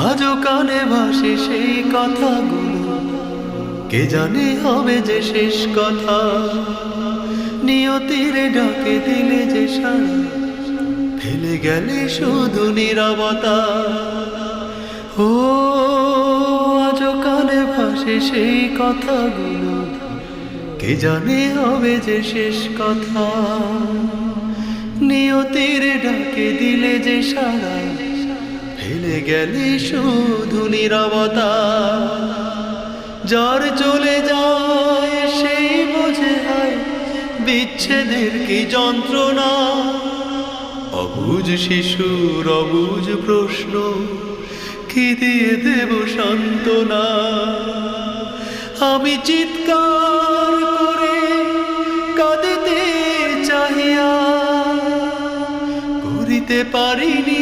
আজও কানে ভাসে সেই কথাগুলো, কে জানে হবে যে শেষ কথা। নিয়তির ডাকে দিলে যে সাড়া, ফেলে গেলে শুধু নীরবতা। ও আজও কানে ভাসে সেই কথাগুলো, কে জানে হবে যে শেষ কথা। নিয়তির ডাকে দিলে যে সাড়া, ফেলে গেলে শুধু নীরবতা। যার চলে যায় সেই বোঝে হয় বিচ্ছেদের কি যন্ত্রণা। অবুঝ শিশুর অবুঝ প্রশ্ন, কি দিয়ে দেব সান্ত্বনা। আমি চিৎকার করে কাঁদিতে চাহিয়া, করিতে পারিনি